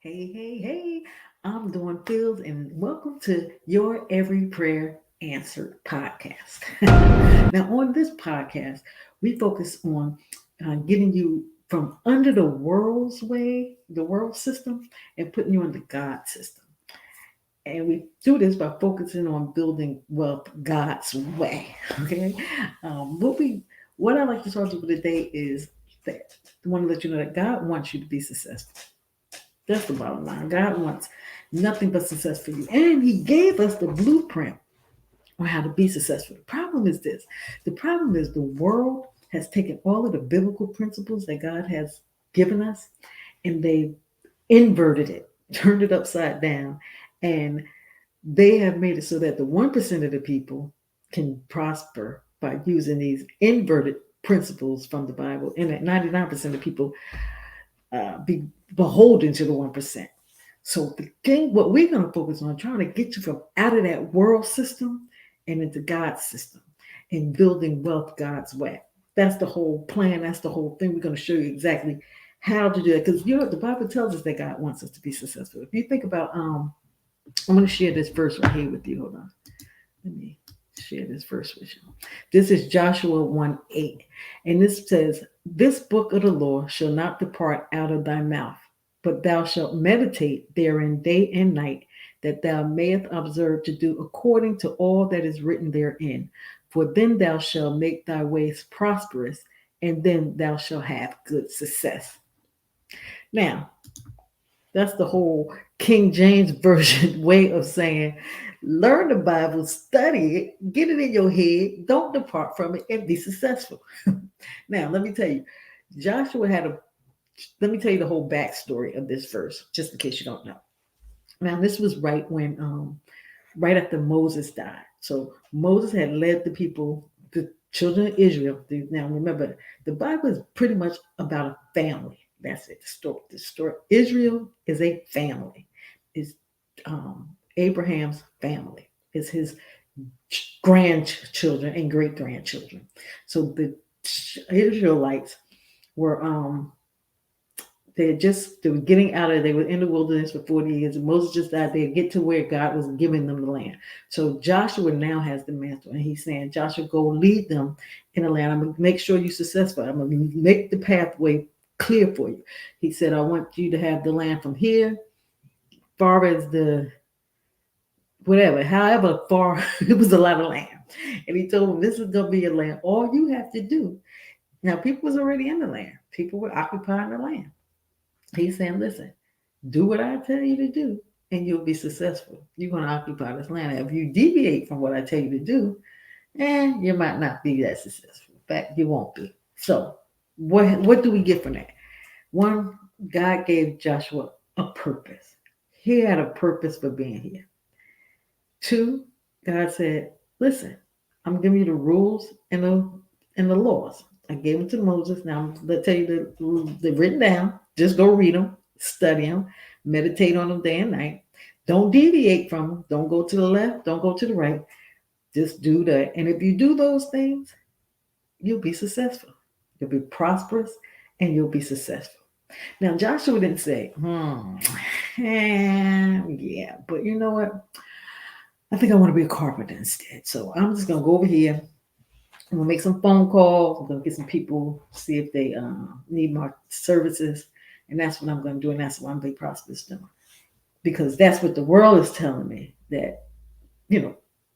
Hey, hey, hey, I'm Dawn Fields, and welcome to Your Every Prayer Answered podcast. Now, on this podcast, we focus on getting you from under the world's way, the world system, and putting you into God's system. And we do this by focusing on building wealth God's way. Okay. What we what I like to talk to you today is that I want to let you know that God wants you to be successful. That's the bottom line. God wants nothing but success for you. And He gave us the blueprint on how to be successful. The problem is this: the problem is the world has taken all of the biblical principles that God has given us and they inverted it, turned it upside down, and they have made it so that the 1% of the people can prosper by using these inverted principles from the Bible, and that 99% of people be beholden to the 1%. So the thing, what we're going to focus on, trying to get you from out of that world system and into God's system and building wealth God's way. That's the whole plan. That's the whole thing. We're going to show you exactly how to do it. Because the Bible tells us that God wants us to be successful. If you think about, I'm going to share this verse right here with you. Hold on. Let me share this verse with you. This is Joshua 1:8. And this says, "This book of the law shall not depart out of thy mouth, but thou shalt meditate therein day and night, that thou mayest observe to do according to all that is written therein. For then thou shalt make thy ways prosperous, and then thou shalt have good success." Now, that's the whole King James Version way of saying, learn the Bible, study it, get it in your head, don't depart from it, and be successful. Now, let me tell you, Joshua had a, let me tell you the whole backstory of this verse, just in case you don't know. Now, this was right after Moses died. So Moses had led the people, the children of Israel. Now, remember, the Bible is pretty much about a family. That's it. The story. Israel is a family. Is Abraham's family. Is his grandchildren and great grandchildren. So the Israelites were they were getting out of, they were in the wilderness for 40 years, and Moses just died. They get to where God was giving them the land. So Joshua now has the mantle, and he's saying, Joshua, go lead them in the land. I'm gonna make sure you're successful. I'm gonna make the pathway clear for you. He said, I want you to have the land from here, far as the whatever, however far. It was a lot of land. And he told them, this is gonna be your land. All you have to do. Now, people was already in the land. People were occupying the land. He's saying, listen, do what I tell you to do, and you'll be successful. You're going to occupy this land. If you deviate from what I tell you to do, you might not be that successful. In fact, you won't be. So, what do we get from that? One, God gave Joshua a purpose. He had a purpose for being here. Two, God said, listen, I'm giving you the rules and the laws. I gave them to Moses. Now I'm going to tell you the rules. They're written down. Just go read them, study them, meditate on them day and night. Don't deviate from them. Don't go to the left. Don't go to the right. Just do that. And if you do those things, you'll be successful. You'll be prosperous and you'll be successful. Now, Joshua didn't say, yeah, but you know what? I think I want to be a carpenter instead. So I'm just going to go over here. I'm going to make some phone calls. I'm going to get some people, see if they need my services. And that's what I'm going to do. And that's what I'm going to be prosperous doing. Because that's what the world is telling me, that,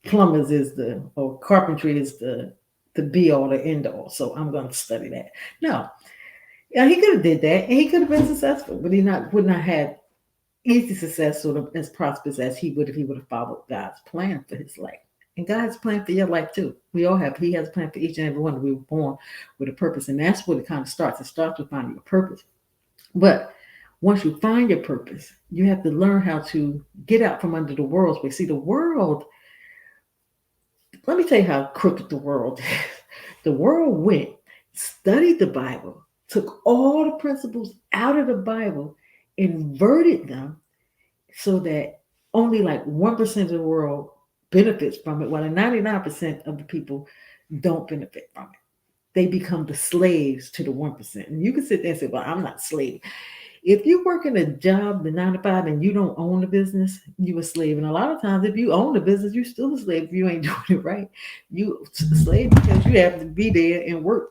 plumbers or carpentry is the be all, the end all. So I'm going to study that. No, yeah, he could have did that and he could have been successful, but would not have easy success, sort of as prosperous as he would if he would have followed God's plan for his life. And God's plan for your life too. We all have. He has a plan for each and every one. We were born with a purpose, and that's where it kind of starts. It starts with finding your purpose. But once you find your purpose, you have to learn how to get out from under the world's way. See, the world, let me tell you how crooked the world is. The world went, studied the Bible, took all the principles out of the Bible, inverted them so that only like 1% of the world benefits from it, while the 99% of the people don't benefit from it. They become the slaves to the 1%. And you can sit there and say, well, I'm not a slave. If you work in a job, the 9 to 5, and you don't own the business, you a slave. And a lot of times, if you own the business, you still a slave if you ain't doing it right. You a slave because you have to be there and work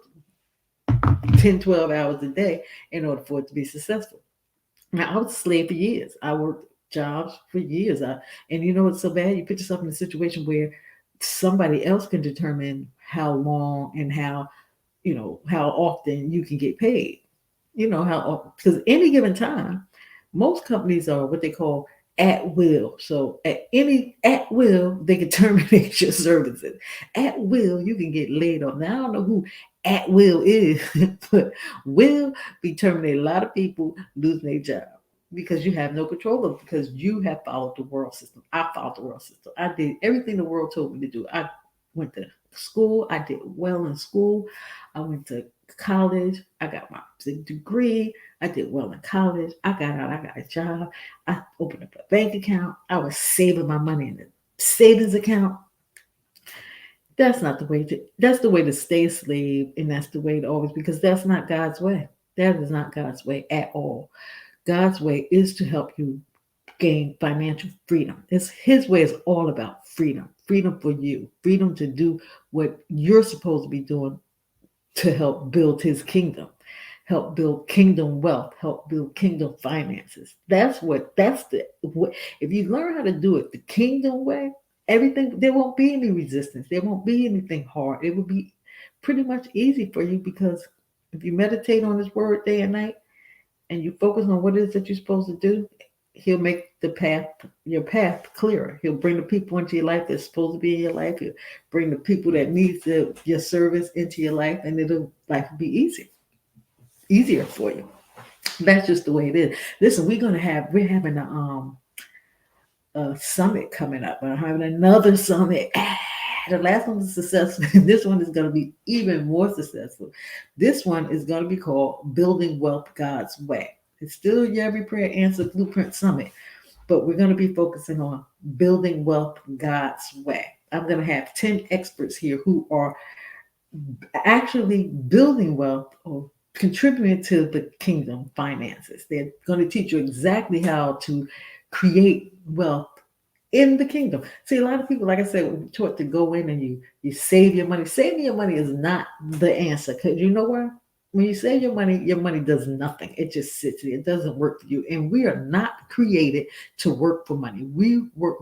10, 12 hours a day in order for it to be successful. Now, I was a slave for years. I worked jobs for years. And you know what's so bad? You put yourself in a situation where somebody else can determine how long and how often you can get paid. Because any given time, most companies are what they call at will. So at will, they can terminate your services. At will, you can get laid off. Now I don't know who at will is, but will be terminated. A lot of people losing their job because you have no control of it, because you have followed the world system. I followed the world system. I did everything the world told me to do. I went to school. I did well in school. I went to college. I got my degree. I did well in college. I got out. I got a job. I opened up a bank account. I was saving my money in the savings account. That's not the way to. That's the way to stay a slave, and that's the way to always, because that's not God's way. That is not God's way at all. God's way is to help you gain financial freedom. His way is all about freedom. Freedom for you. Freedom to do what you're supposed to be doing to help build his kingdom, help build kingdom wealth, help build kingdom finances. If you learn how to do it the kingdom way, everything, there won't be any resistance. There won't be anything hard. It will be pretty much easy for you, because if you meditate on his word day and night and you focus on what it is that you're supposed to do, he'll make your path clearer. He'll bring the people into your life that's supposed to be in your life. He'll bring the people that need your service into your life, and life will be easier for you. That's just the way it is. Listen, we're having a summit coming up. We're having another summit. The last one was successful. This one is going to be even more successful. This one is going to be called Building Wealth God's Way. It's still your Every Prayer Answered Blueprint Summit, but we're going to be focusing on building wealth God's way. I'm going to have 10 experts here who are actually building wealth or contributing to the kingdom finances. They're going to teach you exactly how to create wealth in the kingdom. See, a lot of people, like I said, we're taught to go in and you save your money. Saving your money is not the answer, because you know what? When you save your money does nothing. It just sits there. It doesn't work for you. And we are not created to work for money.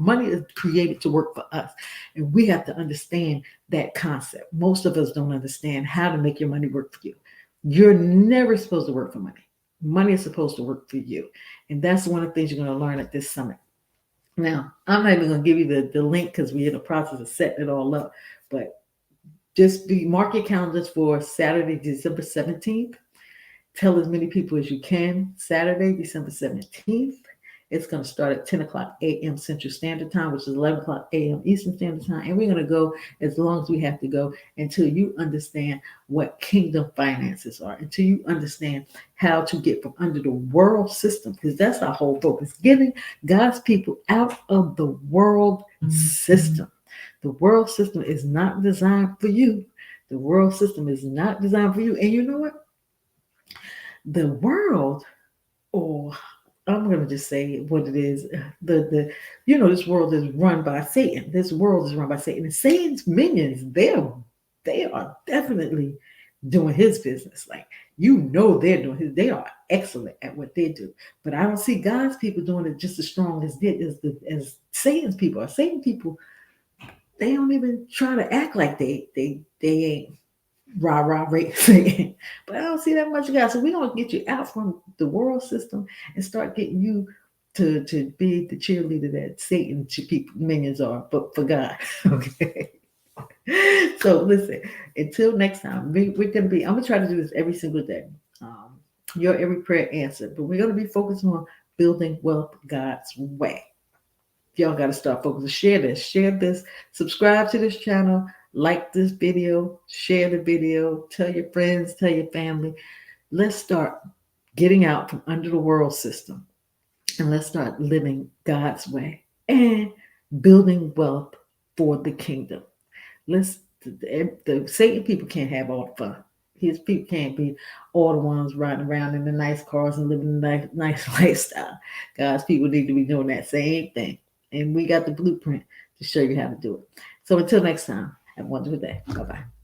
Money is created to work for us. And we have to understand that concept. Most of us don't understand how to make your money work for you. You're never supposed to work for money. Money is supposed to work for you. And that's one of the things you're going to learn at this summit. Now, I'm not even going to give you the link, because we're in the process of setting it all up. But just mark your calendars for Saturday, December 17th. Tell as many people as you can. Saturday, December 17th. It's going to start at 10 o'clock a.m. Central Standard Time, which is 11 o'clock a.m. Eastern Standard Time. And we're going to go as long as we have to go until you understand what kingdom finances are, until you understand how to get from under the world system, because that's our whole focus, getting God's people out of the world system. The world system is not designed for you. The world system is not designed for you. And you know what? The world, or I'm going to just say what it is. This world is run by Satan. This world is run by Satan. And Satan's minions, they are definitely doing his business. Like, they're doing his. They are excellent at what they do. But I don't see God's people doing it just as strong as Satan's people are. Satan people, they don't even try to act like they ain't rah Satan. But I don't see that much God. So we're gonna get you out from the world system and start getting you to be the cheerleader that Satan people minions are, but for God. Okay. So listen, until next time, I'm gonna try to do this every single day. Your every prayer answered, but we're gonna be focusing on building wealth God's way. Y'all got to start focusing. Share this, subscribe to this channel, like this video, share the video, tell your friends, tell your family. Let's start getting out from under the world system, and let's start living God's way and building wealth for the kingdom. The Satan people can't have all the fun. His people can't be all the ones riding around in the nice cars and living a nice lifestyle. God's people need to be doing that same thing. And we got the blueprint to show you how to do it. So until next time, have a wonderful day. Bye bye.